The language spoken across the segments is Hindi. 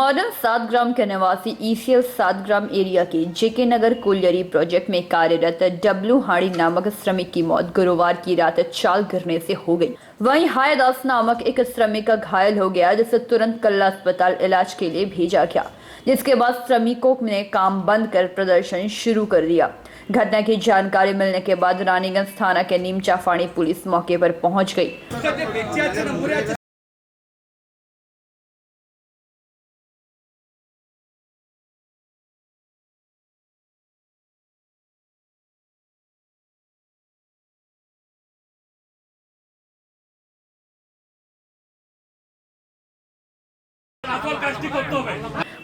मॉडर्न 7 ग्राम के निवासी ईसीएल 7 ग्राम एरिया के जेके नगर कोलियरी प्रोजेक्ट में कार्यरत डब्लू हाड़ी नामक श्रमिक की मौत गुरुवार की रात चाल गिरने से हो गई। वहीं हायदास नामक एक श्रमिक घायल हो गया, जिसे तुरंत कल्ला अस्पताल इलाज के लिए भेजा गया, जिसके बाद श्रमिकों ने काम बंद कर प्रदर्शन शुरू कर दिया। घटना की जानकारी मिलने के बाद रानीगंज थाना के नीमचा फाड़ी पुलिस मौके पर पहुंच गई।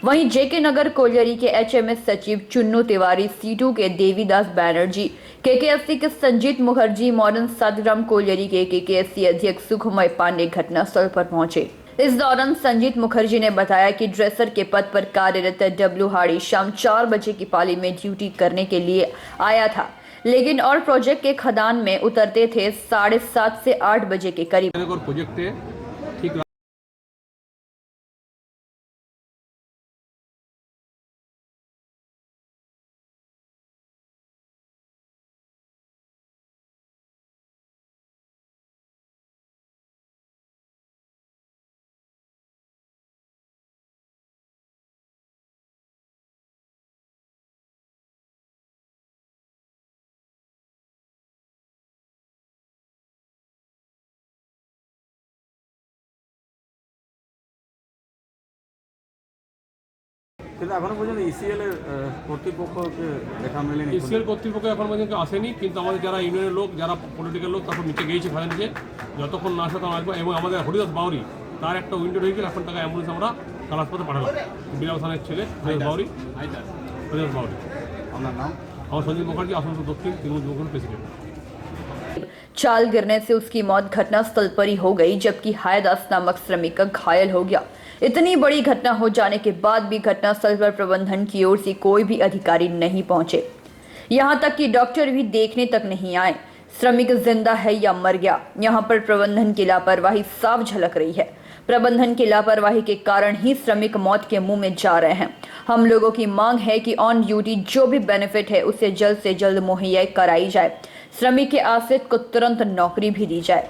वहीं जेके नगर कोलियरी के एचएमएस सचिव चुन्नू तिवारी, सीटू के देवीदास बैनर्जी, केकेएससी के संजीत मुखर्जी, मॉडर्न 7 ग्राम कोलियरी के केकेएससी अध्यक्ष सुखमय पांडे घटनास्थल पर पहुंचे। इस दौरान संजीत मुखर्जी ने बताया कि ड्रेसर के पद पर कार्यरत डब्लू हाड़ी शाम 4 बजे की पाली में ड्यूटी करने के लिए आया था, लेकिन और प्रोजेक्ट के खदान में उतरते थे 7:30 से 8 बजे के करीब। এখনো পর্যন্ত ইসিএল এর কর্তৃপক্ষকে দেখা মেলেনি। ইসিএল কর্তৃপক্ষ এখন পর্যন্ত আসেনি, কিন্তু আমাদের যারা ইউনিয়নের লোক, যারা পলিটিক্যাল লোক, তারপর নিচে গিয়েছে ফাঁড়ি নিচে, যতক্ষণ না আসে তখন আসবো। এবং আমাদের হরিদাস বাউরি, তার একটা উইন্ডো ভেহিকেল, এখন তাকে অ্যাম্বুলেন্স আমরা কালাসপাতে পাঠালাম। বিলাস থানের ছেলে হরিদাস বাউরি। আপনার নাম? আমার সঞ্জীব মুখার্জি, আসানসোল দক্ষিণ তৃণমূল যুব প্রেসিडेंट। चाल गिरने से उसकी मौत घटनास्थल पर ही हो गई, जबकि हायदास नामक श्रमिक घायल हो गया। इतनी बड़ी घटना हो जाने के बाद भी घटनास्थल पर प्रबंधन की ओर से कोई भी अधिकारी नहीं पहुंचे। यहां तक कि डॉक्टर भी देखने तक नहीं आए। श्रमिक जिंदा है या मर गया, यहां पर प्रबंधन की लापरवाही साफ झलक रही है। प्रबंधन की लापरवाही के कारण ही श्रमिक मौत के मुंह में जा रहे हैं। हम लोगों की मांग है कि ऑन ड्यूटी जो भी बेनिफिट है उसे जल्द से जल्द मुहैया कराई जाए। श्रमिक के आश्रित को तुरंत नौकरी भी दी जाए।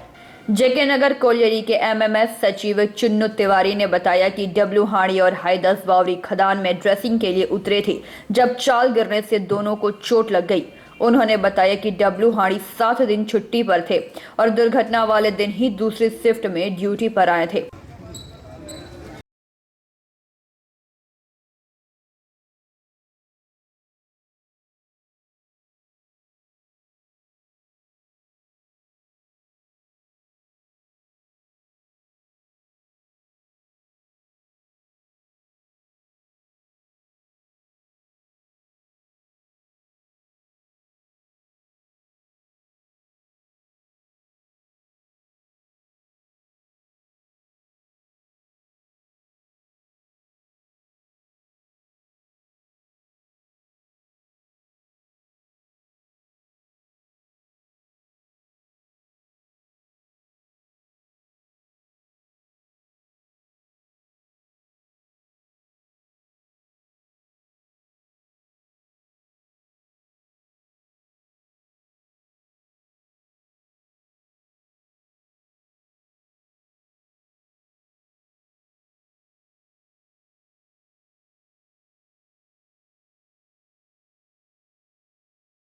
जेके नगर कोलियरी के एमएमएस सचिव चुन्नू तिवारी ने बताया कि डब्लू हाड़ी और हायदास बावरी खदान में ड्रेसिंग के लिए उतरे थे, जब चाल गिरने से दोनों को चोट लग गई। उन्होंने बताया कि डब्लू हाड़ी 7 दिन छुट्टी पर थे और दुर्घटना वाले दिन ही दूसरी शिफ्ट में ड्यूटी पर आए थे।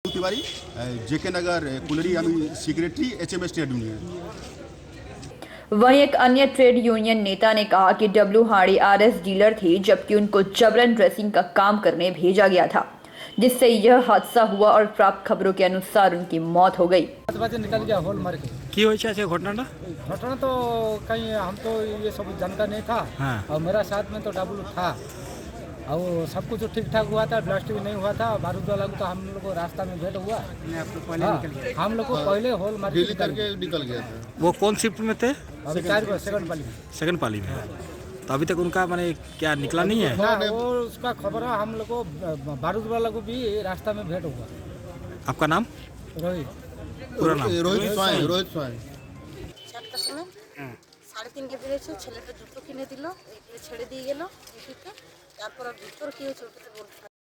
तिवारी, जेके नगर कुलरी सेक्रेटरी एचएमएस ट्रेड यूनियन। वहीं एक अन्य ट्रेड यूनियन नेता ने कहा कि डब्लू हाड़ी आरएस डीलर थे, जबकि उनको जबरन ड्रेसिंग का काम करने भेजा गया था, जिससे यह हादसा हुआ और प्राप्त खबरों के अनुसार उनकी मौत हो गई। निकल गया होल मार के। घटना तो कहीं हम तो ये सब जानकार नहीं था। हाँ। और मेरा साथ में तो डब्लू था और सब कुछ ठीक ठाक हुआ था, ब्लास्ट भी नहीं हुआ था। बारूद वाला को तो हम लोग को रास्ता में भेंट हुआ। हम लोग को पहले होल मार के निकल गया था। वो कौन शिफ्ट में थे? अभी 4 सेकंड पाली में। तो अभी तक उनका माने क्या निकला नहीं है? हाँ, वो उसका खबर है। हम लोग को बारूद वाला को भी रास्ता में भेंट हुआ। आपका नाम? रोहित। पूरा नाम? रोहित स्वाइन। 3:30টা বেরিয়েছে, ছেলেটা জুতো কিনে দিল, এগুলো ছেড়ে দিয়ে গেল ডিউটিতে। তারপর আর ভিতর কি হয়েছে ওটা তো বলতে পারি না।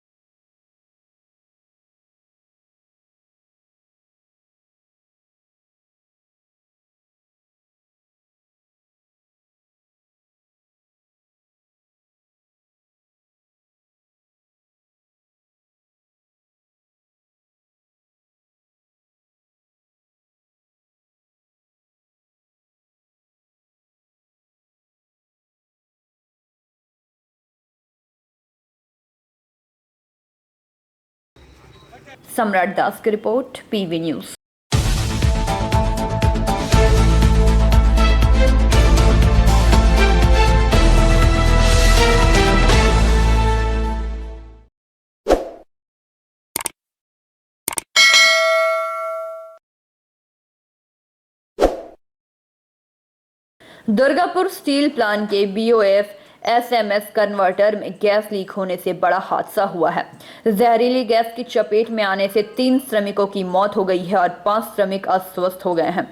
सम्राट दास की report, PV news. Durgapur steel plant के बीओएफ एसएमएस कन्वर्टर में गैस लीक होने से बड़ा हादसा हुआ है। जहरीली गैस की चपेट में आने से 3 श्रमिकों की मौत हो गई है और 5 श्रमिक अस्वस्थ हो गए हैं।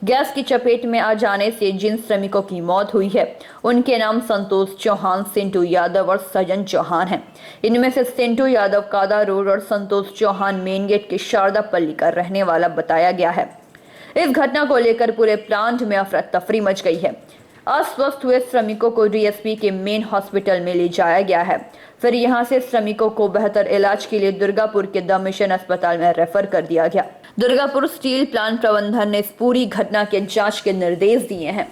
गैस की चपेट में आ जाने से जिन श्रमिकों की मौत हुई है उनके नाम संतोष चौहान, सिंटू यादव और सजन चौहान हैं। इनमें से सिंटू यादव कादा रोड और संतोष चौहान मेन गेट के शारदा पल्ली का रहने वाला बताया गया है। इस घटना को लेकर पूरे प्लांट में अफरा तफरी मच गई है। अस्वस्थ हुए श्रमिकों को डीएसपी के मेन हॉस्पिटल में ले जाया गया है। फिर यहां से श्रमिकों को बेहतर इलाज के लिए दुर्गापुर के द मिशन अस्पताल में रेफर कर दिया गया। दुर्गापुर स्टील प्लांट प्रबंधन ने इस पूरी घटना के जांच के निर्देश दिए हैं।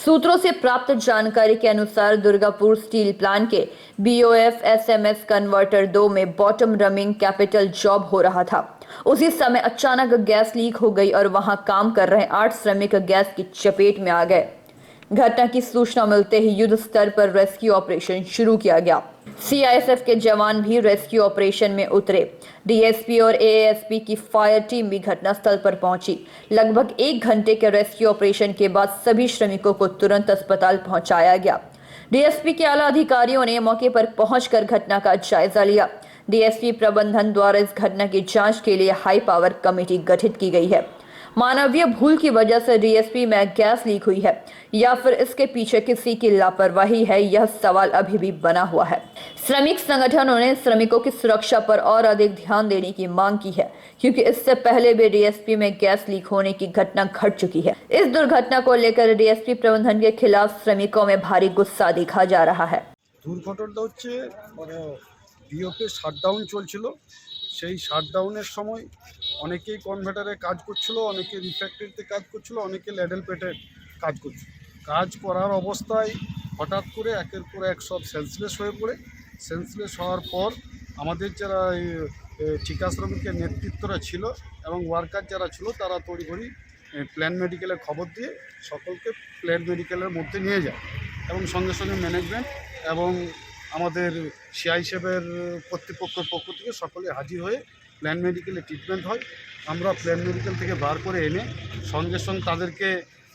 सूत्रों से प्राप्त जानकारी के अनुसार दुर्गापुर स्टील प्लांट के बीओएफ एसएमएस कन्वर्टर 2 में बॉटम रमिंग कैपिटल जॉब हो रहा था। उसी समय अचानक गैस लीक हो गई और वहां काम कर रहे 8 श्रमिक गैस की चपेट में आ गए। घटना की सूचना मिलते ही युद्ध स्तर पर रेस्क्यू ऑपरेशन शुरू किया गया। सीआईएसएफ के जवान भी रेस्क्यू ऑपरेशन में उतरे। डीएसपी और एएसपी की फायर टीम भी घटनास्थल पर पहुंची। लगभग 1 घंटे के रेस्क्यू ऑपरेशन के बाद सभी श्रमिकों को तुरंत अस्पताल पहुंचाया गया। डीएसपी के आला अधिकारियों ने मौके पर पहुंचकर घटना का जायजा लिया। डीएसपी प्रबंधन द्वारा इस घटना की जांच के लिए हाई पावर कमेटी गठित की गई है। मानवीय भूल की वजह से डीएसपी में गैस लीक हुई है या फिर इसके पीछे किसी की लापरवाही है, यह सवाल अभी भी बना हुआ है। श्रमिक संगठनों ने श्रमिकों की सुरक्षा पर और अधिक ध्यान देने की मांग की है, क्योंकि इससे पहले भी डीएसपी में गैस लीक होने की घटना घट चुकी है। इस दुर्घटना को लेकर डीएसपी प्रबंधन के खिलाफ श्रमिकों में भारी गुस्सा देखा जा रहा है। দুর্ঘটনাটা হচ্ছে বিওপি শাটডাউন চলছিল। সেই শাটডাউনের সময় অনেকেই কনভার্টারে কাজ করছিল, অনেকে রিফ্যাক্টরিতে কাজ করছিল, অনেকে ল্যাডেল পেটে কাজ করছিল। কাজ করার অবস্থায় হঠাৎ করে একের পর এক সব সেন্সলেস হয়ে পড়ে। সেন্সলেস হওয়ার পর আমাদের যারা ঠিকা শ্রমিকের নেতৃত্বরা ছিল এবং ওয়ার্কার যারা ছিল তারা তড়িঘড়ি প্ল্যান মেডিকেলে খবর দিয়ে সকলকে প্ল্যান মেডিকেলের মধ্যে নিয়ে যায় এবং সঙ্গে সঙ্গে ম্যানেজমেন্ট এবং আমাদের সিআইএসএফের কর্তৃপক্ষের পক্ষ থেকে সকলে হাজির হয়ে প্ল্যান মেডিকেলে ট্রিটমেন্ট হয়। আমরা প্ল্যান মেডিকেল থেকে বার করে এনে সঙ্গে সঙ্গে তাদেরকে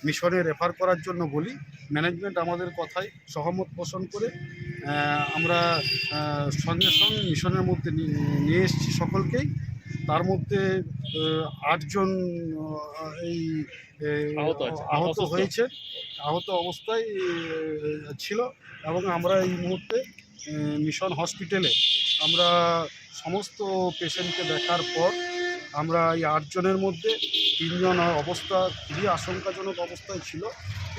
মিশনে রেফার করার জন্য বলি। ম্যানেজমেন্ট আমাদের কথায় সহমত পোষণ করে আমরা সঙ্গে সঙ্গে মিশনের মধ্যে নিয়ে এসেছি সকলকেই। তার মধ্যে 8 জন এই আহত হয়েছে, আহত অবস্থায় ছিল এবং আমরা এই মুহূর্তে মিশন হসপিটালে আমরা সমস্ত পেশেন্টকে দেখার পর আমরা এই 8 জনের মধ্যে 3 জন অবস্থা খুবই আশঙ্কাজনক অবস্থায় ছিল।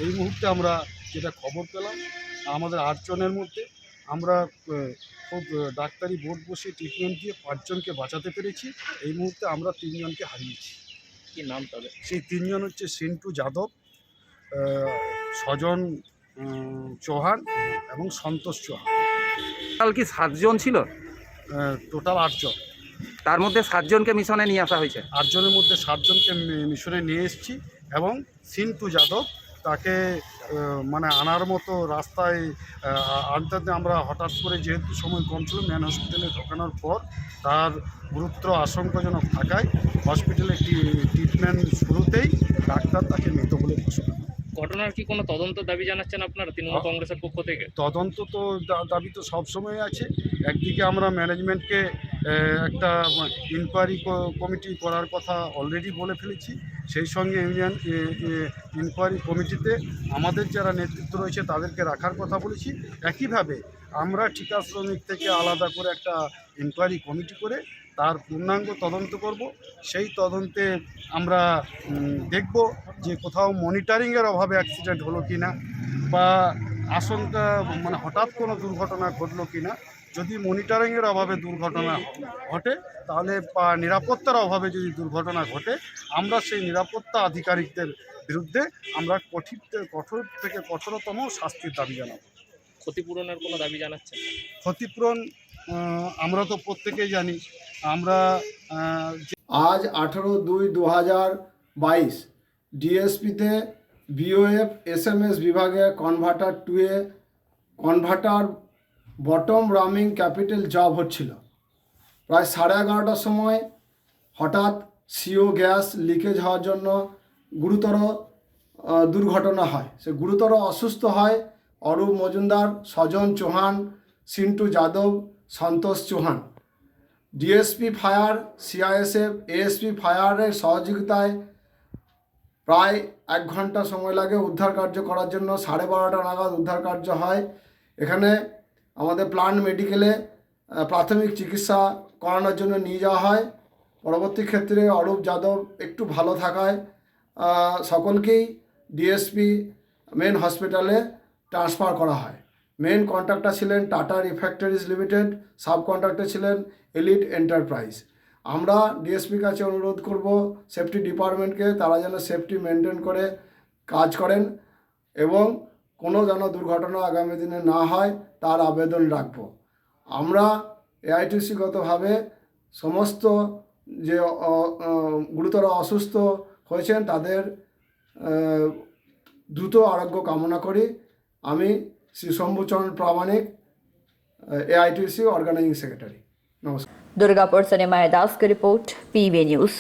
এই মুহূর্তে আমরা যেটা খবর পেলাম আমাদের 8 জনের মধ্যে আমরা খুব ডাক্তারি বোর্ড বসে ট্রিটমেন্ট দিয়ে 5 জনকে বাঁচাতে পেরেছি। এই মুহূর্তে আমরা 3 জনকে হারিয়েছি। কি নাম তাদের? সেই 3 জন হচ্ছে সিন্টু যাদব, সজন চৌহান এবং সন্তোষ চৌহান। টোটাল কি 7 জন ছিল? টোটাল 8 জন। তার মধ্যে 7 জনকে মিশনে নিয়ে আসা হয়েছে। 8 জনের মধ্যে 7 জনকে মিশনে নিয়ে এসেছি এবং সিন্টু যাদব তাকে মানে আনার মতো রাস্তায় আনতে আমরা হঠাৎ করে যেহেতু সময় কম ছিল ম্যান হসপিটালে ঢোকানোর পর তার গুরুতর আশঙ্কাজনক থাকায় হসপিটালে ট্রিটমেন্ট শুরুতেই ডাক্তার তাকে মৃত বলে ঘোষণা। ঘটনার কি কোনো তদন্ত দাবি জানাচ্ছেন আপনারা তৃণমূল কংগ্রেসের পক্ষ থেকে? তদন্ত তো দাবি তো সবসময় আছে। একদিকে আমরা ম্যানেজমেন্টকে একটা ইনকোয়ারি কমিটি করার কথা অলরেডি বলে ফেলেছি। সেই সঙ্গে ইউনিয়ন ইনকোয়ারি কমিটিতে আমাদের যারা নেতৃত্ব রয়েছে তাদেরকে রাখার কথা বলেছি। একইভাবে আমরা ঠিকা শ্রমিক থেকে আলাদা করে একটা ইনকোয়ারি কমিটি করে তার পূর্ণাঙ্গ তদন্ত করব। সেই তদন্তে আমরা দেখব যে কোথাও মনিটরিংয়ের অভাবে অ্যাক্সিডেন্ট হলো কি না, বা আশঙ্কা মানে হঠাৎ কোনো দুর্ঘটনা ঘটলো কি না। যদি মনিটরিংয়ের অভাবে দুর্ঘটনা ঘটে তাহলে, বা নিরাপত্তার অভাবে যদি দুর্ঘটনা ঘটে, আমরা সেই নিরাপত্তা আধিকারিকদের বিরুদ্ধে আমরা কঠোর থেকে কঠোরতম শাস্তির দাবি জানাব। ক্ষতিপূরণের কোনো দাবি জানাচ্ছেন? ক্ষতিপূরণ আমরা তো প্রত্যেকেই জানি। আমরা আজ 18/2/2022 ডিএসপিতে বিওএফ এসএমএস বিভাগে কনভার্টার 2 এ কনভার্টার বটম রামিং ক্যাপিটাল জব হচ্ছিল। প্রায় 11:30টার সময় হঠাৎ সিও গ্যাস লিকেজ হওয়ার জন্য গুরুতর দুর্ঘটনা হয়। সে গুরুতর অসুস্থ হয় Arup Majumdar, Swajan Chauhan, Sintu Yadav, Santosh Chauhan. DSP fire, CISF, ASP ফায়ারের সহযোগিতায় প্রায় 1 ঘন্টা সময় লাগে উদ্ধার কার্য করার জন্য। 12:30টা নাগাদ উদ্ধার কার্য হয়। এখানে আমাদের প্লান্ট মেডিকেলে প্রাথমিক চিকিৎসা করানোর জন্য নিয়ে যাওয়া হয়। পরবর্তী ক্ষেত্রে অরূপ যাদব একটু ভালো থাকায় সকলকেই ডিএসপি মেন হসপিটালে ট্রান্সফার করা হয়। মেন কন্ট্রাক্টর ছিলেন টাটা রিফ্যাক্টরিজ লিমিটেড, সাব কন্ট্রাক্টর ছিলেন এলিট এন্টারপ্রাইজ। আমরা ডিএসপির কাছে অনুরোধ করব সেফটি ডিপার্টমেন্টকে, তারা যেন সেফটি মেনটেন করে কাজ করেন এবং কোনো যেন দুর্ঘটনা আগামী দিনে না হয় তার আবেদন রাখব। আমরা এআইটিসিগতভাবে সমস্ত যে গুরুতর অসুস্থ হয়েছেন তাদের দ্রুত আরোগ্য কামনা করি। আমি শ্রী শম্ভুচরণ প্রামাণিক, एआईटीसी ऑर्गेनाइजिंग सेक्रेटरी। नमस्कार। दुर्गापुर से निमाय दास की report, PV news.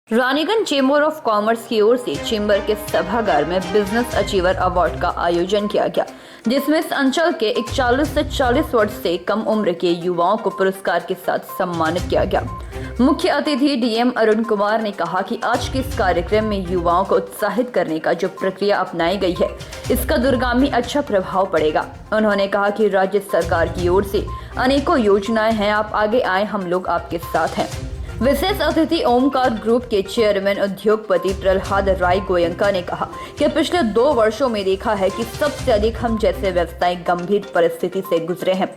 Raniganj chamber of commerce की ओर से चेंबर के सभागार में बिजनेस अचीवर अवार्ड का आयोजन किया गया, जिसमें इस अंचल के 41 से 40 वर्ष से कम उम्र के युवाओं को पुरस्कार के साथ सम्मानित किया गया। मुख्य अतिथि डीएम अरुण कुमार ने कहा कि आज के इस कार्यक्रम में युवाओं को उत्साहित करने का जो प्रक्रिया अपनाई गई है, इसका दूरगामी अच्छा प्रभाव पड़ेगा। उन्होंने कहा कि राज्य सरकार की ओर से अनेकों योजनाएं हैं, आप आगे आए, हम लोग आपके साथ हैं। विशेष अतिथि ओमकार ग्रुप के चेयरमैन उद्योगपति प्रहलाद राय गोयंका ने कहा कि पिछले 2 वर्षों में देखा है कि सबसे अधिक हम जैसे व्यवसायी गंभीर परिस्थिति से गुजरे हैं।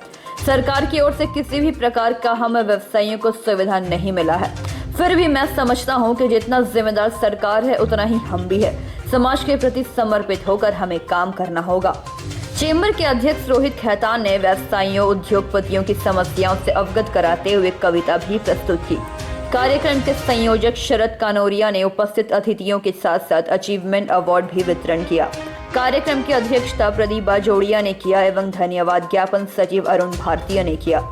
सरकार की ओर से किसी भी प्रकार का हम व्यवसायियों को सुविधा नहीं मिला है। फिर भी मैं समझता हूं कि जितना जिम्मेदार सरकार है उतना ही हम भी है। समाज के प्रति समर्पित होकर हमें काम करना होगा। चेंबर के अध्यक्ष रोहित खैतान ने व्यवसायियों उद्योगपतियों की समस्याओं से अवगत कराते हुए कविता भी प्रस्तुत की। कार्यक्रम के संयोजक शरद कानोरिया ने उपस्थित अतिथियों के साथ साथ अचीवमेंट अवार्ड भी वितरण किया। कार्यक्रम की अध्यक्षता प्रदीप बाजोड़िया ने किया एवं धन्यवाद ज्ञापन सचिव अरुण भारतीय ने किया।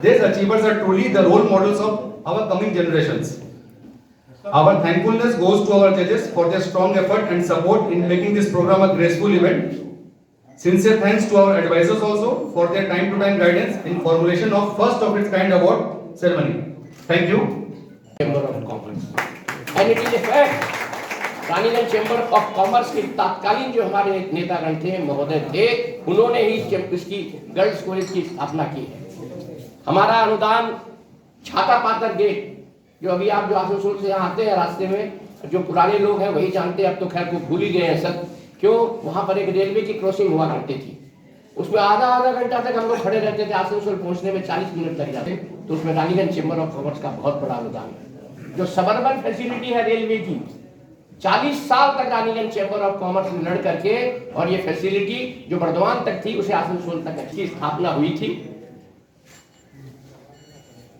These achievers are truly the role models of our coming generations. Our thankfulness goes to our judges for their strong effort and support in making this program a graceful event. Sincere thanks to our advisors also for their time-to-time guidance in formulation of first of its kind award ceremony. Thank you. Chamber of Commerce. And it is a fact. Raniganj chamber of commerce के तत्कालीन जो हमारे नेतागण थे, महोदय थे, उन्होंने ही इसकी गर्ल्स कॉलेज की स्थापना की है। हमारा अनुदान छाता पातर गेट, जो अभी आप जो आसनसोल से यहाँ आते हैं रास्ते में, जो पुराने लोग हैं वही जानते हैं, अब तो खैर को भूल ही गए हैं सब। क्यों? वहाँ पर एक रेलवे की क्रॉसिंग हुआ करती थी, उसमें आधा घंटा तक हम लोग खड़े रहते थे, आसनसोल पहुँचने में 40 मिनट लग जाते। तो उसमें रानीगंज चैम्बर ऑफ कॉमर्स का बहुत बड़ा अनुदान है। जो सबर्बन फैसिलिटी है रेलवे की, 40 साल तक रानीगंज चैम्बर ऑफ कॉमर्स में लड़ करके, और ये फैसिलिटी जो बर्दवान तक थी उसे आसनसोल तक इसकी स्थापना हुई थी।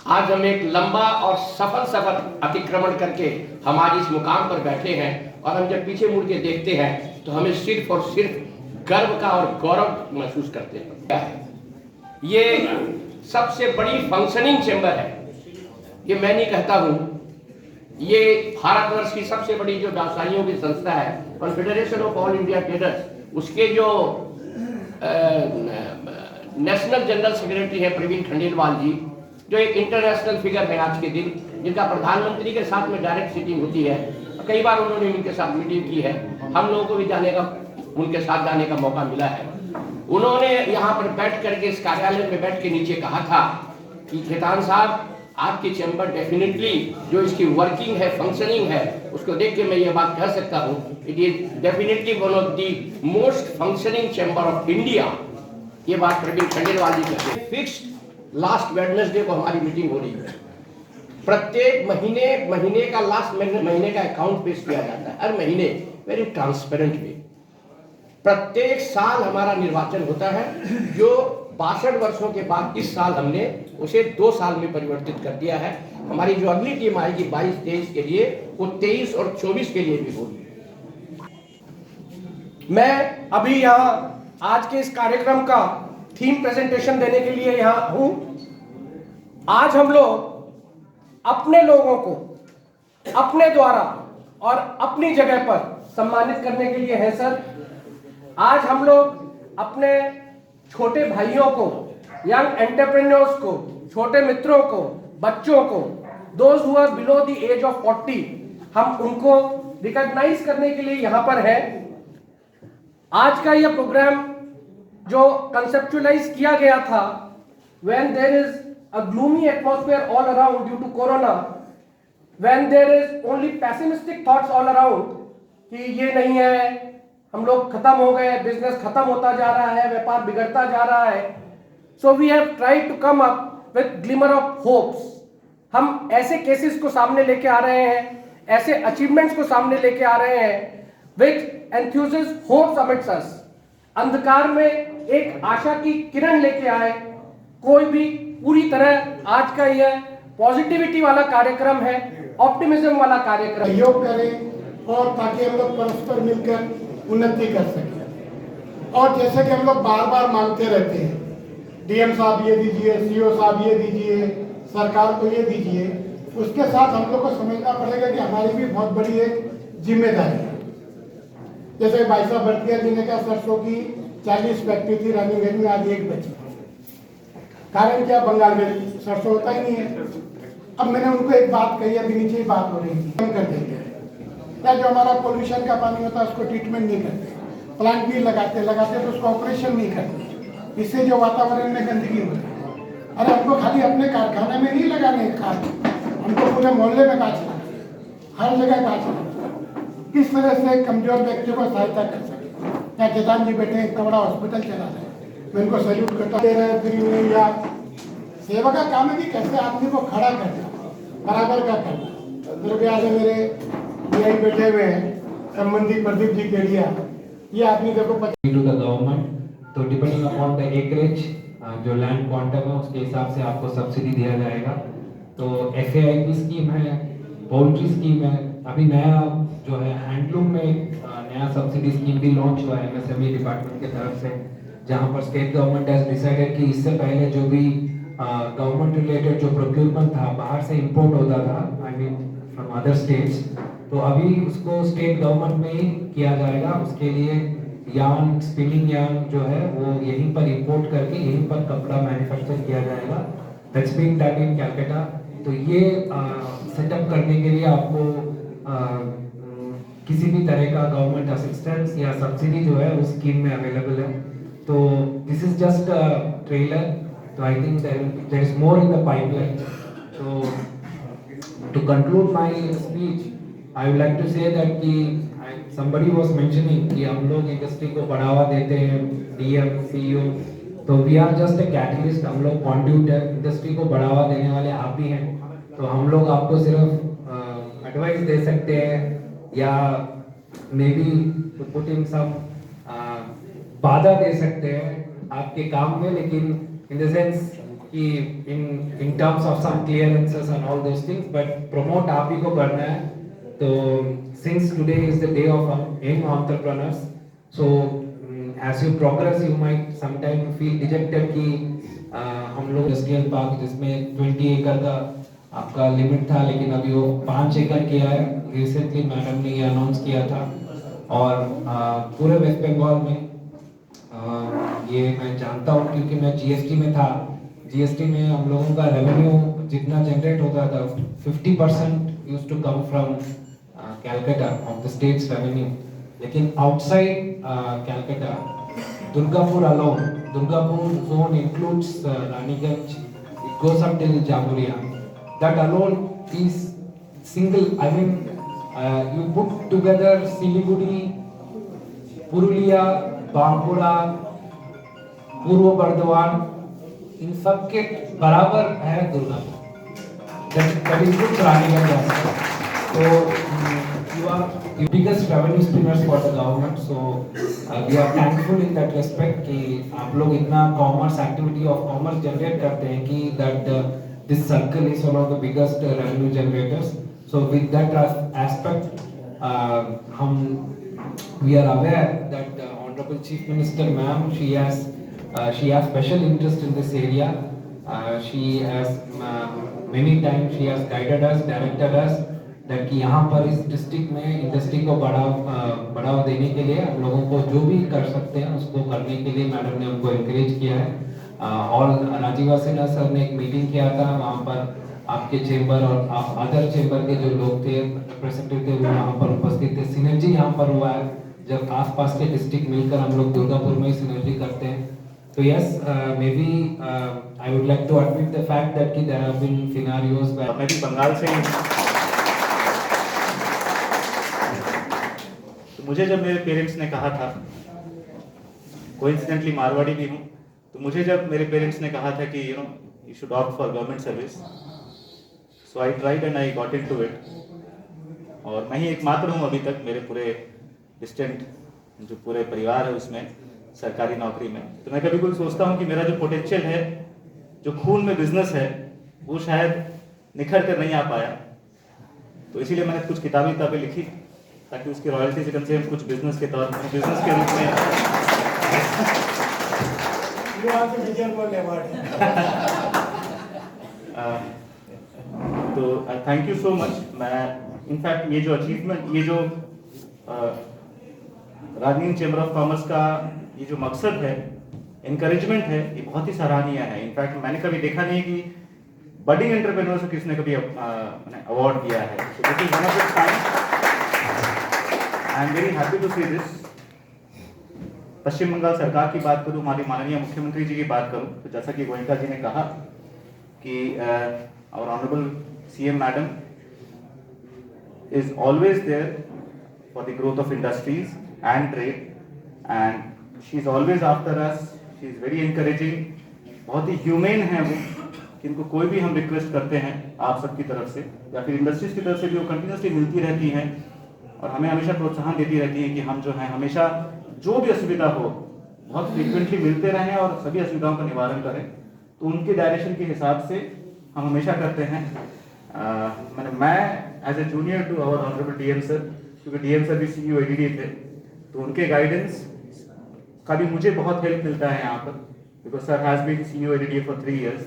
आज हम एक लंबा और सफल सफर अतिक्रमण करके हमारी इस मुकाम पर बैठे हैं, और हम जब पीछे मुड़ के देखते हैं तो हमें सिर्फ और सिर्फ गर्व का और गौरव महसूस करते हैं। ये सबसे बड़ी फंक्शनिंग चैम्बर है, ये मैं नहीं कहता हूं, ये भारतवर्ष की सबसे बड़ी जो व्यवसायियों की संस्था है, confederation of all India traders, उसके जो नेशनल जनरल सेक्रेटरी है प्रवीण खंडेलवाल जी, जो एक इंटरनेशनल फिगर है आज के दिन, जिनका प्रधानमंत्री के साथ में डायरेक्ट सीटिंग होती है। कई बार उन्होंने उनके साथ मीटिंग की है, हम लोगों को भी उनके साथ जाने का मौका मिला है। उन्होंने यहाँ पर बैठ करके, इस कार्यालय में बैठ के नीचे कहा था कि खेतान साहब, आपकी चैम्बर डेफिनेटली जो इसकी वर्किंग है, फंक्शनिंग है, उसको देख के मैं ये बात कह सकता हूँ, it is definitely one of the most functioning chamber of India. ये बात प्रवीण खंडेलवाल जी कहते हैं। फिक्स्ड लास्ट वेडनेसडे को हमारी मीटिंग हो रही है, प्रत्येक महीने का लास्ट महीने का अकाउंट पेश किया जाता है, हर महीने वेरी ट्रांसपेरेंट वे। प्रत्येक साल हमारा निर्वाचन होता है, जो 62 वर्षों के बाद इस साल हमने उसे 2 साल में परिवर्तित कर दिया है। हमारी जो अगली टीम आएगी 22-23 के लिए, वो 23 और 24 के लिए भी होगी। मैं अभी यहाँ आज के इस कार्यक्रम का थीम प्रेजेंटेशन देने के लिए यहाँ हूँ। आज हम लोग अपने लोगों को अपने द्वारा और अपनी जगह पर सम्मानित करने के लिए है सर। आज हम लोग अपने छोटे भाइयों को, यंग एंटरप्रेन्योर्स को, छोटे मित्रों को, बच्चों को, those who are below the age of 40, हम उनको रिकॉग्नाइज करने के लिए यहाँ पर है। आज का यह प्रोग्राम जो कंसेप्चुअलाइज किया गया था, when there is a gloomy atmosphere all around due to corona, when there is only pessimistic thoughts all around कि ये नहीं है, हम लोग खत्म हो गए, बिजनेस खत्म होता जा रहा है, व्यापार बिगड़ता जा रहा है, so we have tried to come up with glimmer of hopes। हम ऐसे केसेस को सामने लेके आ रहे हैं, ऐसे अचीवमेंट्स को सामने लेके आ रहे हैं which enthuses hopes amidst us। अंधकार में एक आशा की किरण लेके आए कोई भी। पूरी तरह आज का यह पॉजिटिविटी वाला कार्यक्रम है, ऑप्टिमिज्म वाला कार्यक्रम। सहयोग करें और ताकि हम लोग परस्पर मिलकर उन्नति कर सकें। और जैसे कि हम लोग बार बार मांगते रहते हैं, डीएम साहब ये दीजिए, सीओ साहब ये दीजिए, सरकार को ये दीजिए, उसके साथ हम लोग को समझना पड़ेगा कि हमारी भी बहुत बड़ी एक जिम्मेदारी है। जैसे भाई साहब भरतिया जी ने कहा, सरसों की 40 फैक्ट्री थी रानीगंज में, आज एक बची। कारण क्या? बंगाल में सरसों होता ही नहीं है। अब मैंने उनको एक बात कही, अभी नीचे ही बात हो रही थी, हम कर देंगे क्या? जो हमारा पोल्यूशन का पानी होता है उसको ट्रीटमेंट नहीं करते, प्लांट भी लगाते तो उसको ऑपरेशन नहीं करते, इससे जो वातावरण में गंदगी होती है। अरे हमको खाली अपने कारखाने में नहीं लगाने खाद, हमको पूरे मोहल्ले में गाछ लगाना, हर जगह गाछ लगाना। किस तरह से कमजोर व्यक्तियों को सहायता कर सके। क्या केदान जी बैठे इतना बड़ा हॉस्पिटल चला रहे, मैं उनको सैल्यूट करता दे रहे फ्री में। या सेवा का काम है कि कैसे आदमी को खड़ा करना, बराबर का करना। मेरे याद है, मेरे यही बैठे हुए हैं संबंधी प्रदीप जी केडिया, ये आदमी देखो टू द गवर्नमेंट। तो डिपेंडिंग अपॉन द एकरेज, जो लैंड क्वांटम है उसके हिसाब से आपको सब्सिडी दिया जाएगा। तो FAIP स्कीम है, पोल्ट्री स्कीम है, अभी नया जो है हैंडलूम में नया सब्सिडी स्कीम भी लॉन्च हुआ है MSME डिपार्टमेंट की तरफ से, जहां पर स्टेट गवर्नमेंट हैज डिसाइडेड कि इससे पहले जो भी गवर्नमेंट रिलेटेड जो प्रोक्यूरमेंट था बाहर से इंपोर्ट होता था, I mean from other states, तो अभी उसको स्टेट गवर्नमेंट में ही किया जाएगा। उसके लिए यार्न, स्पिनिंग यार्न जो है वो यहीं पर इंपोर्ट करके यहीं पर कपड़ा मैन्युफैक्चर किया जाएगा। That's being done in Calcutta. तो ये सेटअप करने के लिए आपको किसी भी तरह का गवर्नमेंट असिस्टेंस या सब्सिडी जो है उस स्कीम में अवेलेबल है। तो this is just a trailer, तो I think there is more in the pipeline. तो to conclude my speech, I would like to say that कि somebody was mentioning कि हम लोग इंडस्ट्री को बढ़ावा देते हैं, डीएम, सीईओ, तो we are just a catalyst, हम लोग कंड्यूट है, इंडस्ट्री को बढ़ावा देने वाले आप भी हैं। तो हम लोग आपको सिर्फ एडवाइस दे सकते हैं या maybe to put in some बाधा दे सकते हैं आपके काम में, लेकिन इन द सेंस कि in terms of some clearances and all those things, but promote आप ही को करना है। तो since today is the day of young entrepreneurs, so as you progress you might sometime feel dejected कि हम लोग इंडस्ट्रियल पार्क जिसमें 20 एकड़ का आपका लिमिट था, लेकिन अभी वो 5 एकड़ किया है। रिसेंटली मैडम ने ये अनाउंस किया था, और पूरे वेस्ट बंगाल में ये मैं जानता हूँ क्योंकि मैं जीएसटी में था। जीएसटी में हम लोगों का रेवेन्यू जितना जनरेट होता था 50% used to come from Calcutta of the state's revenue, लेकिन outside Calcutta, Durgapur alone, Durgapur zone includes Raniganj, it goes up till Jamuria. That alone is single. I mean, you put together Siliguri, Purulia, Bankura, Purva Bardhaman, इन सब के बराबर है Durgapur. That is good Raniganj also. So you are the biggest revenue streamers for the government, so we are thankful in that respect कि आप लोग इतना commerce activity of commerce generate करते हैं कि that this circle is one of the biggest revenue generators. So with that aspect, we are aware that Honorable Chief Minister Ma'am, she has special interest in this area. She has many times she has guided us, directed us कि यहाँ पर इस डिस्ट्रिक्ट में इंडस्ट्री को बढ़ावा देने के लिए हम लोगों को जो भी कर सकते हैं उसको करने के लिए मैडम ने हमको एनकरेज किया है। और राजीवा सिन्हा सर ने एक मीटिंग किया था, वहाँ पर आपके चेंबर और अदर चेंबर के जो लोग थे, रिप्रेजेंटेटिव वहाँ पर उपस्थित थे। सिनर्जी यहाँ पर हुआ है, जब आसपास के डिस्ट्रिक्ट मिलकर हम लोग दुर्गापुर में ही सिनर्जी करते हैं। तो yes, maybe I would like to admit the fact that कि there have been scenarios where मैं भी बंगाल से मुझे जब मेरे पेरेंट्स ने कहा था, कोइंसिडेंटली मारवाड़ी भी हूँ, तो मुझे जब मेरे पेरेंट्स ने कहा था कि you should opt for government service, so I tried and I got into it. और मैं ही एकमात्र हूँ अभी तक मेरे पूरे डिस्टेंट जो पूरे परिवार है उसमें सरकारी नौकरी में। तो मैं कभी कभी सोचता हूँ कि मेरा जो पोटेंशियल है, जो खून में बिजनेस है, वो शायद निखर कर नहीं आ पाया। तो इसीलिए मैंने कुछ किताबें लिखी ताकि उसकी रॉयल्टी से कम से कम कुछ बिजनेस के तौर पर, बिजनेस के रूप में तो थैंक यू सो मच। मैं इनफैक्ट ये जो अचीवमेंट, ये जो राजनीति चैम्बर ऑफ कॉमर्स का ये जो मकसद है, इनकरेजमेंट है, ये बहुत ही सराहनीय है। इनफैक्ट मैंने कभी देखा नहीं कि बडिंग एंटरप्रेन्योर्स को किसने कभी अवार्ड दिया है। So this is one of the times I am very happy to see this। पश्चिम बंगाल सरकार की बात करूं, हमारी माननीय मुख्यमंत्री जी की बात करूं, तो जैसा कि गोयनका जी ने कहा कि our honorable CM madam is always there for the growth of industries and trade, and she is always after us, she is very encouraging, बहुत ही ह्यूमेन है वो, जिनको कोई भी हम रिक्वेस्ट करते हैं आप सबकी तरफ से या फिर इंडस्ट्रीज की तरफ से भी, वो कंटिन्यूसली मिलती रहती हैं और हमें हमेशा प्रोत्साहन देती रहती है कि हम जो है हमेशा जो भी असुविधा हो बहुत फ्रीक्वेंटली मिलते रहें और सभी असुविधाओं का निवारण करें। तो उनके डायरेक्शन के हिसाब से हम हमेशा करते हैं। मैं as a junior to our honourable DM sir, क्योंकि डीएम सर भी सीईओ एडीडी थे, तो उनके गाइडेंस का भी मुझे बहुत हेल्प मिलता है यहाँ पर, because sir has been CEO ADD for 3 years।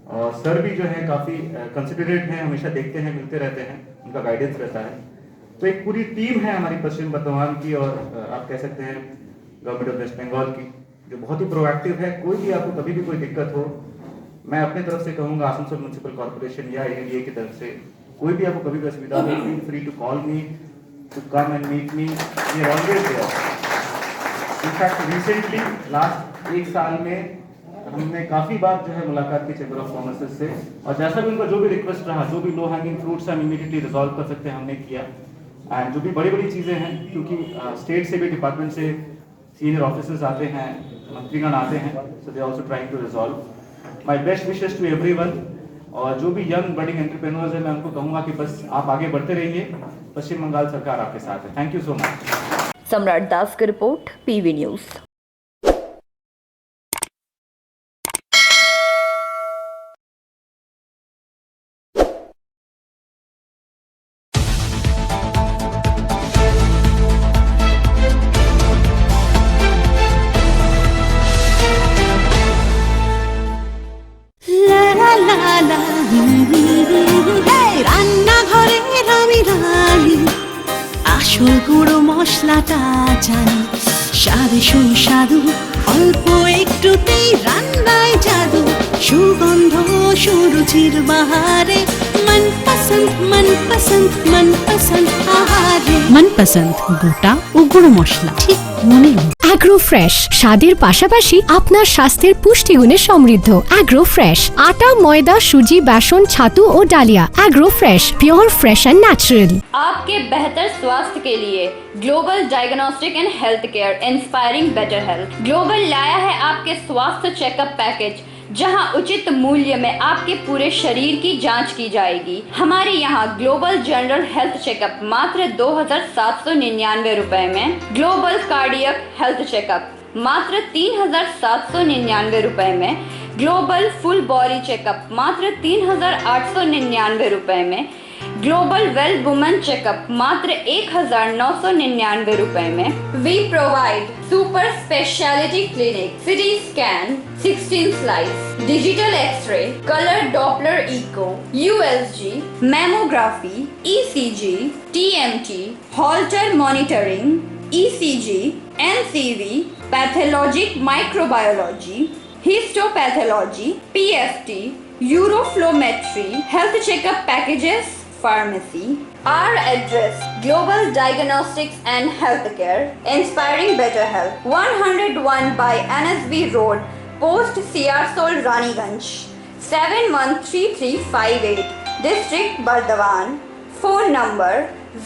और सर भी जो है काफ़ी कंसिडरेट हैं, हमेशा देखते हैं, मिलते रहते हैं, उनका गाइडेंस रहता है। तो एक पूरी टीम है हमारी पश्चिम बर्धमान की और आप कह सकते हैं गवर्नमेंट ऑफ वेस्ट बंगाल की, जो बहुत ही प्रोएक्टिव है। कोई भी आपको कभी भी कोई दिक्कत हो, मैं अपनी तरफ से कहूँगा आसनसोल म्यूनसिपल कॉर्पोरेशन या एनडीए की तरफ से कोई भी आपको कभी भी असुविधा हो, feel free to call me, to come and meet me, we are always there. In fact recently last 1 साल में हमने काफ़ी बार जो है मुलाकात की चैम्बर ऑफ कॉमर्स से, और जैसा भी उनका जो भी रिक्वेस्ट रहा, जो भी लो हैंगिंग फ्रूट्स हम इमीडिएटली रिजॉल्व कर सकते हैं हमने किया। एंड जो भी बड़ी बड़ी चीज़ें हैं, क्योंकि स्टेट से भी डिपार्टमेंट से सीनियर ऑफिसर्स आते हैं, मंत्रीगण आते हैं, so they also trying to resolve. My best wishes to everyone. और जो भी यंग बडिंग एंटरप्रेन्योर्स हैं, मैं उनको कहूँगा कि बस आप आगे बढ़ते रहिए, पश्चिम बंगाल सरकार आपके साथ है। Thank you so much. सम्राट दास की रिपोर्ट, पीवी न्यूज़। রান্নাঘরের আমি রানী, আসল গুঁড়ো মশলাটা জানি, স্বাদে সুস্বাদু অল্প একটুতেই রান্নায় জাদু, সুগন্ধ সুরুচির বাহারে মনপসন্দ আহারে। মনপসন্দ গোটা ও গুঁড়ো মশলা ঠিক মনে। অ্যাগ্রো ফ্রেশ স্বাদের পাশাপাশি আপনার স্বাস্থ্যের পুষ্টিগুণে সমৃদ্ধ। অ্যাগ্রো ফ্রেশ আটা, ময়দা, সুজি, বেসন, ছাতু ও ডালিয়া। Agro fresh pure, fresh and natural. आपके बेहतर स्वास्थ्य के लिए global diagnostic and health care, inspiring better health. Global लाया है आपके स्वास्थ्य चेकअप पैकेज, जहां उचित मूल्य में आपके पूरे शरीर की जांच की जाएगी। हमारे यहां ग्लोबल जनरल हेल्थ चेकअप मात्र 2,799 रुपए में, ग्लोबल कार्डियक हेल्थ चेकअप मात्र 3,799 रुपए में, ग्लोबल फुल बॉडी चेकअप मात्र 3,899 रुपए में, ग्लोबल वेल वुमेन चेकअप मात्र 1,999 रुपए में। We provide super speciality clinic, CT scan, 16 slice, digital x ray, colour doppler echo, USG, mammography, ECG, TMT, holter monitoring, ECG, NCV, pathologic microbiology, histopathology, PFT, uroflowmetry, health checkup packages, pharmacy. Our address: Global Diagnostics and Healthcare, inspiring better health. 101 by NSB Road, Post Siarsol, Raniganj, 713358, District Bardhaman. Phone number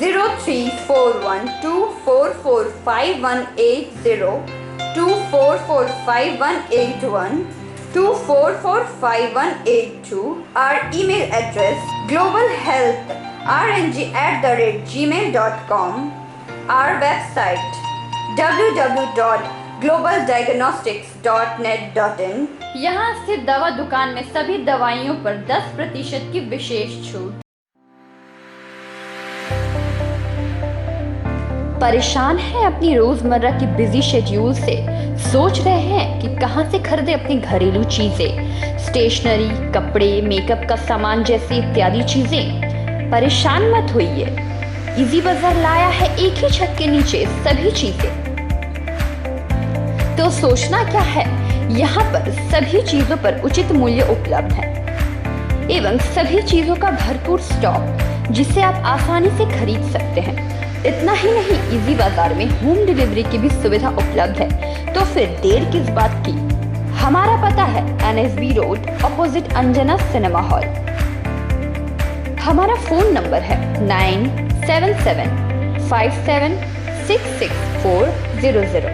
0341244580, 244581, 244582. Our email address: globalhealthrng@gmail.com. Our website: www.globaldiagnostics.net.in. यहाँ स्थित दवा दुकान में सभी दवाइयों पर 10% की विशेष छूट। परेशान हैं अपनी रोजमर्रा की बिजी शेड्यूल से? सोच रहे हैं कि कहां से खरीदें अपनी घरेलू चीजें, स्टेशनरी, कपड़े, मेकअप का सामान जैसी इत्यादि चीजें? परेशान मत होइए, इजी बाजार लाया है एक ही छत के नीचे सभी चीजें। तो सोचना क्या है, यहाँ पर सभी चीजों पर उचित मूल्य उपलब्ध है एवं सभी चीजों का भरपूर स्टॉक, जिसे आप आसानी से खरीद सकते हैं। इतना ही नहीं, इजी बाजार में होम डिलीवरी की भी सुविधा उपलब्ध है। तो फिर देर किस बात की? हमारा पता है NSB road, opposite Anjana cinema hall. हमारा फोन नंबर है 9775766400।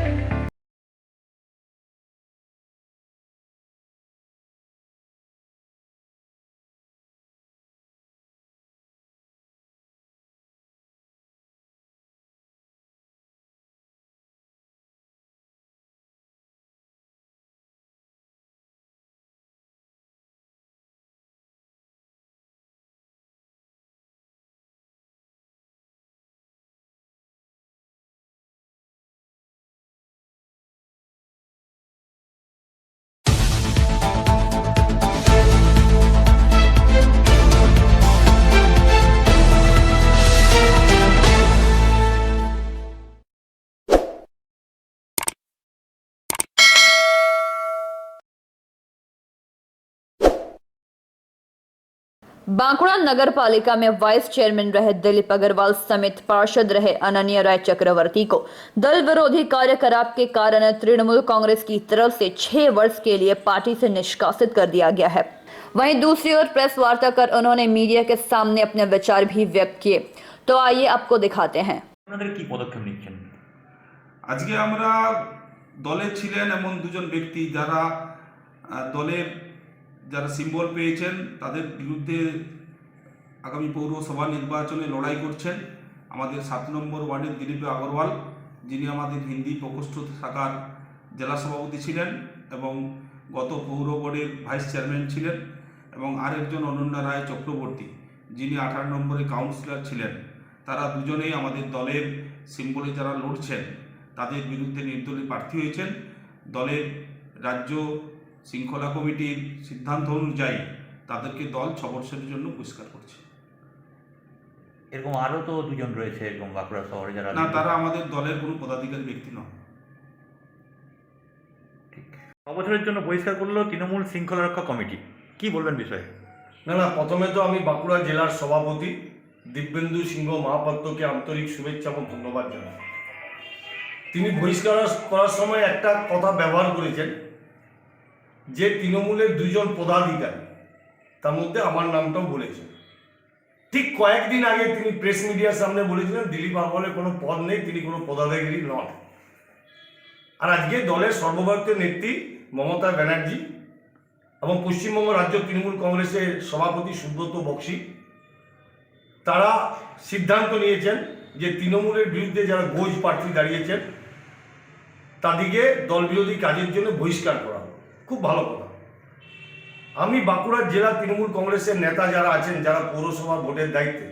बांकुड़ा नगर पालिका में वाइस चेयरमैन रहे दिलीप अग्रवाल समेत पार्षद रहे अनन्या राय चक्रवर्ती को दल विरोधी कार्यकलाप के कारण तृणमूल कांग्रेस की तरफ से 6 वर्ष के लिए पार्टी से निष्कासित कर दिया गया है। वहीं दूसरी ओर प्रेस वार्ता कर उन्होंने मीडिया के सामने अपने विचार भी व्यक्त किए। तो आइए आपको दिखाते हैं। আজকে আমরা দলে ছিলেন এমন দুজন ব্যক্তি যারা দলের যারা সিম্বল পেয়েছেন তাদের বিরুদ্ধে আগামী পৌরসভা নির্বাচনে লড়াই করছেন। আমাদের 7 নম্বর ওয়ার্ডের দিলীপ আগরওয়াল, যিনি আমাদের হিন্দি প্রকোষ্ঠ শাখার জেলা সভাপতি ছিলেন এবং গত পৌর বোর্ডের ভাইস চেয়ারম্যান ছিলেন, এবং আরেকজন অনন্যা রায় চক্রবর্তী, যিনি 18 নম্বরে কাউন্সিলর ছিলেন। তারা দুজনেই আমাদের দলের সিম্বলে যারা লড়ছেন তাদের বিরুদ্ধে নির্দলীয় প্রার্থী হয়েছেন। দলের রাজ্য শৃঙ্খলা কমিটির সিদ্ধান্ত অনুযায়ী তাদেরকে দল 6 বছরের জন্য বহিষ্কার করছে। এরকম আরও তো দুজন রয়েছে এরকম বাঁকুড়া শহরে যারা না, তারা আমাদের দলের কোনো পদাধিকারী ব্যক্তি নয়। 6 বছরের জন্য বহিষ্কার করলো তৃণমূল শৃঙ্খলা রক্ষা কমিটি, কি বলবেন বিষয়ে? না, প্রথমে তো আমি বাঁকুড়া জেলার সভাপতি দিব্যেন্দু সিংহ মহাপাত্রকে আন্তরিক শুভেচ্ছা এবং ধন্যবাদ জানাই। তিনি বহিষ্কার করার সময় একটা কথা ব্যবহার করেছেন যে তৃণমূলের 2 জন পদাধিকারী, তার মধ্যে আমার নামটাও বলেছেন। ঠিক কয়েকদিন আগে তিনি প্রেস মিডিয়ার সামনে বলেছিলেন দিলীপ আগরওয়ালের কোনো পদ নেই, তিনি কোনো পদাধিকারী নন। আর আজকে দলের সর্বভারতীয় নেত্রী মমতা ব্যানার্জি এবং পশ্চিমবঙ্গ রাজ্য তৃণমূল কংগ্রেসের সভাপতি সুব্রত বক্সি তারা সিদ্ধান্ত নিয়েছেন যে তৃণমূলের বিরুদ্ধে যারা গোজ প্রার্থী দাঁড়িয়েছেন তাদেরকে দল বিরোধী কাজের জন্য বহিষ্কার করা হবে। খুব ভালো কথা। আমি বাঁকুড়া জেলা তৃণমূল কংগ্রেসের নেতা যারা আছেন, যারা পৌরসভা ভোটের দায়িত্বে,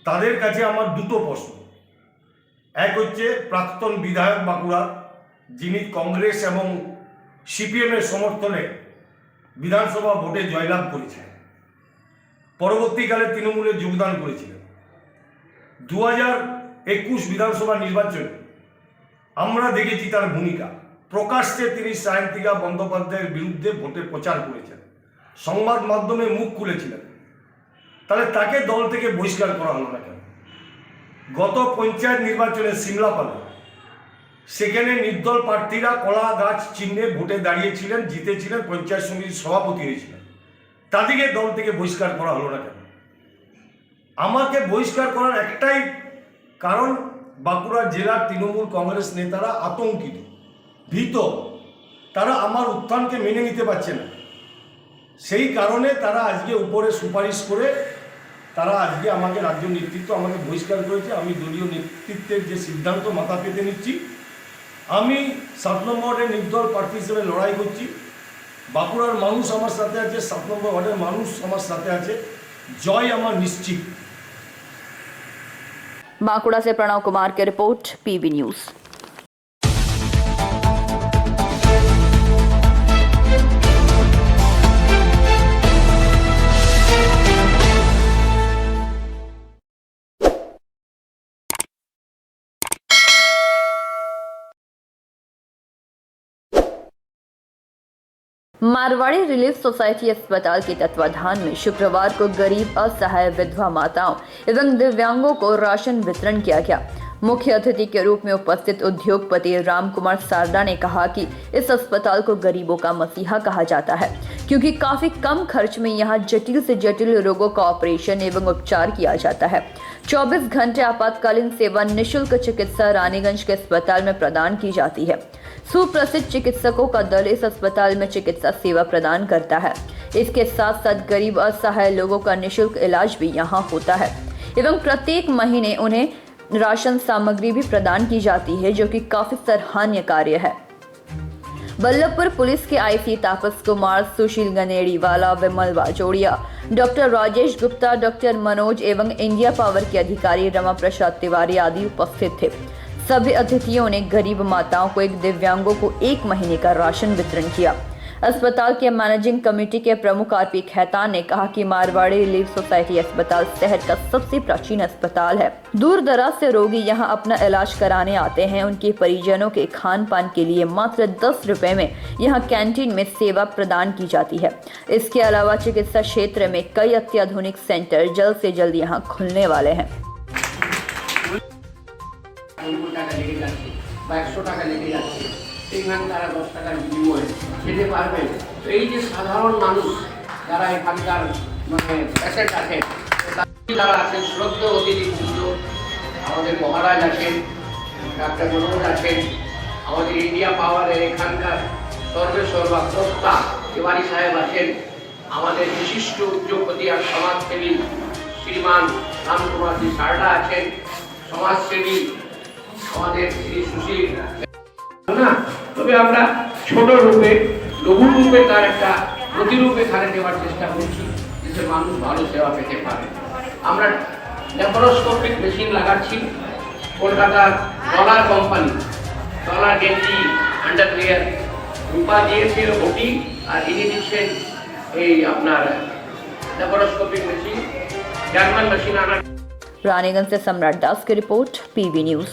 তাদের কাছে আমার 2টো প্রশ্ন। এক হচ্ছে প্রাক্তন বিধায়ক বাঁকুড়া, যিনি কংগ্রেস এবং সিপিএমের সমর্থনে বিধানসভা ভোটে জয়লাভ করেছিলেন, পরবর্তীকালে তৃণমূলে যোগদান করেছিলেন। 2021 বিধানসভা নির্বাচনে আমরা দেখেছি তার ভূমিকা। প্রকাশ্যে তিনি সায়ন্তিকা বন্দ্যোপাধ্যায়ের বিরুদ্ধে ভোটে প্রচার করেছেন, সংবাদ মাধ্যমে মুখ খুলেছিলেন। তাহলে তাকে দল থেকে বহিষ্কার করা হলো না কেন? গত পঞ্চায়েত নির্বাচনে সিমলাপালে সেখানে নির্দল প্রার্থীরা কলা গাছ চিহ্নে ভোটে দাঁড়িয়েছিলেন, জিতেছিলেন, পঞ্চায়েত সমিতির সভাপতি হয়েছিলেন। তাদেরকে দল থেকে বহিষ্কার করা হলো না কেন? আমাকে বহিষ্কার করার একটাই কারণ, বাঁকুড়া জেলার তৃণমূল কংগ্রেস নেতারা আতঙ্কিত, ভীত। তারা আমার উত্থানকে মেনে নিতে পারছে না। সেই কারণে তারা আজকে উপরে সুপারিশ করে তারা আজকে আমাকে রাজ্য নেতৃত্ব আমাকে বহিষ্কার করেছে। আমি দলীয় নেতৃত্বের যে সিদ্ধান্ত মাথা পেতে নিচ্ছি। আমি 7 নম্বরে নির্দল প্রার্থী হিসেবে লড়াই করছি। বাঁকুড়ার মানুষ আমার সাথে আছে, 7 নম্বর ওয়ার্ডের মানুষ আমার সাথে আছে। জয় আমার নিশ্চিত। बांकुड़ा से प्रणव कुमार की report, PB news. Marwari relief society अस्पताल के तत्वाधान में शुक्रवार को गरीब, असहाय विधवा माताओं एवं दिव्यांगों को राशन वितरण किया गया। मुख्य अतिथि के रूप में उपस्थित उद्योगपति राम कुमार सारदा ने कहा कि इस अस्पताल को गरीबों का मसीहा कहा जाता है, क्योंकि काफी कम खर्च में यहाँ जटिल से जटिल रोगों का ऑपरेशन एवं उपचार किया जाता है। 24 घंटे आपातकालीन सेवा निःशुल्क चिकित्सा रानीगंज के अस्पताल में प्रदान की जाती है। सुप्रसिद्ध चिकित्सकों का दल इस अस्पताल में चिकित्सा सेवा प्रदान करता है। इसके साथ साथ गरीब असहाय लोगों का निःशुल्क इलाज भी यहाँ होता है एवं प्रत्येक महीने उन्हें राशन सामग्री भी प्रदान की जाती है, जो कि काफी सराहनीय कार्य है। बल्लभपुर पुलिस के आईसी तापस कुमार, सुशील गनेड़ीवाला, विमल वाजोड़िया, डॉक्टर राजेश गुप्ता, डॉक्टर मनोज एवं इंडिया पावर के अधिकारी रमा प्रसाद तिवारी आदि उपस्थित थे। सभी अतिथियों ने गरीब माताओं को, एक दिव्यांगों को 1 महीने का राशन वितरण किया। अस्पताल के मैनेजिंग कमेटी के प्रमुख आरपी खैतान ने कहा कि मारवाड़ी रिलीफ सोसाइटी अस्पताल शहर का सबसे प्राचीन अस्पताल है। दूर दराज से रोगी यहां अपना इलाज कराने आते हैं। उनके परिजनों के खान पान के लिए मात्र 10 रुपए में यहां कैंटीन में सेवा प्रदान की जाती है। इसके अलावा चिकित्सा क्षेत्र में कई अत्याधुनिक सेंटर जल्द से जल्द यहां खुलने वाले हैं। 100 টাকা লেগে যাচ্ছে, সেখানে তারা 10 টাকার বিনিময়ে খেতে পারবেন। তো এই যে সাধারণ মানুষ যারা এখানকার মানে পেশেন্ট আছেন, যারা আছেন শ্রদ্ধেয় অতিথি পুজো, আমাদের মহারাজ আছেন, ডাক্তার মনোজ আছেন, আমাদের ইন্ডিয়া পাওয়ারের এখানকার সর্বেসর্বা কর্তা তিওয়ারি সাহেব আছেন, আমাদের বিশিষ্ট উদ্যোগপতি আর সমাজসেবী শ্রীমান রামকুমারজি সারদা আছেন, সমাজসেবী আমাদের শ্রী সুশীল না। তবে আমরা ছোট রূপে লঘু রূপে তার একটা প্রতিরূপ এখানে দেওয়ার চেষ্টা করছি, যাতে মানুষ ভালো সেবা পেতে পারে। আমরা ল্যাপারোস্কোপিক মেশিন লাগাচ্ছি। কলকাতার ডলার কোম্পানি, ডলার গেঞ্জি আন্ডারওয়্যার রূপা দিয়েছে ওটি, আর ইনি দিচ্ছেন এই আপনার ল্যাপারোস্কোপিক মেশিন, জার্মান মেশিন আনার। रानीगंज से सम्राट दास की रिपोर्ट, पीवी न्यूज।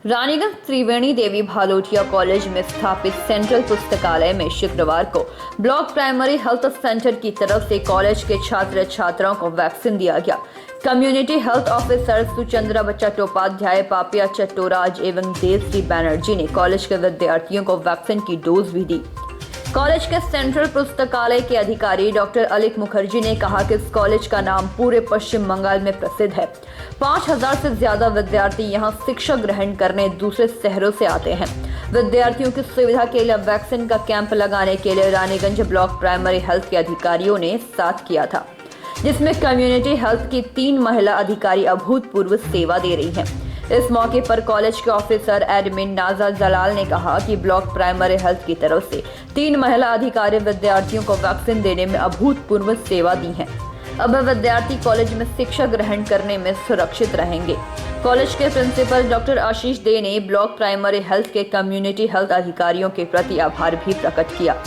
रानीगंज त्रिवेणी देवी भालोटिया कॉलेज में स्थापित सेंट्रल पुस्तकालय में शुक्रवार को ब्लॉक प्राइमरी हेल्थ सेंटर की तरफ से कॉलेज के छात्र छात्राओं को वैक्सीन दिया गया। Community health officer Suchandra Chattopadhyay, Papia Chattoraj एवं देवश्री बैनर्जी ने कॉलेज के विद्यार्थियों को वैक्सीन की डोज भी दी। कॉलेज के सेंट्रल पुस्तकालय के अधिकारी डॉक्टर अलिक मुखर्जी ने कहा कि इस कॉलेज का नाम पूरे पश्चिम बंगाल में प्रसिद्ध है। 5000 से ज्यादा विद्यार्थी यहां शिक्षा ग्रहण करने दूसरे शहरों से आते हैं। विद्यार्थियों की सुविधा के लिए वैक्सीन का कैंप लगाने के लिए रानीगंज ब्लॉक प्राइमरी हेल्थ के अधिकारियों ने साथ किया था, जिसमें कम्युनिटी हेल्थ की 3 महिला अधिकारी अभूतपूर्व सेवा दे रही हैं। इस मौके पर कॉलेज के ऑफिसर एडमिन नाजा जलाल ने कहा कि ब्लॉक प्राइमरी हेल्थ की तरफ से 3 महिला अधिकारी विद्यार्थियों को वैक्सीन देने में अभूतपूर्व सेवा दी है। अब विद्यार्थी कॉलेज में शिक्षा ग्रहण करने में सुरक्षित रहेंगे। कॉलेज के प्रिंसिपल डॉक्टर आशीष दे ने ब्लॉक प्राइमरी हेल्थ के कम्युनिटी हेल्थ अधिकारियों के प्रति आभार भी प्रकट किया।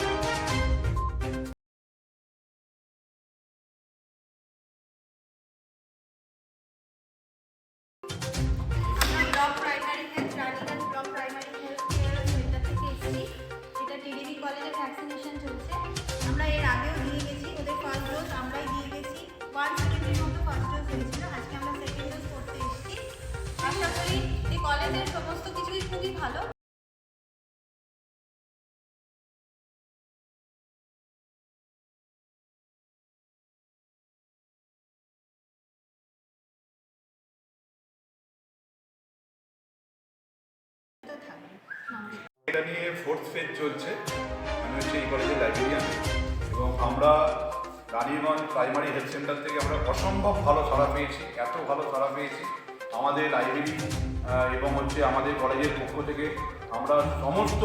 কলেজের সমস্ত কিছুই খুবই ভালো। এটা নিয়ে 4th ফেজ চলছে। আমি হচ্ছে এই কলেজের লাইব্রেরিয়ান এবং আমরা রানীগঞ্জ প্রাইমারি হেলথ সেন্টার থেকে আমরা অসম্ভব ভালো সাড়া পেয়েছি, এত ভালো সাড়া পেয়েছি। আমাদের লাইব্রেরি এবং হচ্ছে আমাদের কলেজের পক্ষ থেকে আমরা সমস্ত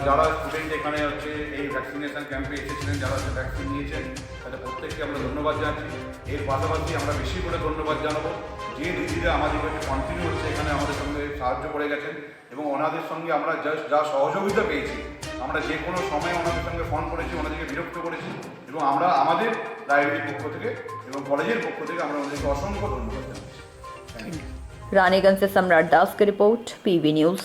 যারা স্টুডেন্ট এখানে হচ্ছে এই ভ্যাকসিনেশন ক্যাম্পে এসেছিলেন, যারা ভ্যাকসিন নিয়েছেন, তাদের প্রত্যেককে আমরা ধন্যবাদ জানাচ্ছি। এর পাশাপাশি আমরা বেশি করে ধন্যবাদ জানাবো যে দিদিরা আমাদের কাছে কন্টিনিউ হচ্ছে এখানে আমাদের সঙ্গে সাহায্য করে গেছেন এবং ওনাদের সঙ্গে আমরা জাস্ট যা সহযোগিতা পেয়েছি, আমরা যে কোনো সময় ওনাদের সঙ্গে ফোন করেছি, ওনাদেরকে বিরক্ত করেছি এবং আমরা আমাদের লাইব্রেরির পক্ষ থেকে এবং কলেজের পক্ষ থেকে আমরা ওনাদেরকে অসংখ্য ধন্যবাদ জানাচ্ছি। रानीगंज से सम्राट दास की रिपोर्ट, पीवी न्यूज।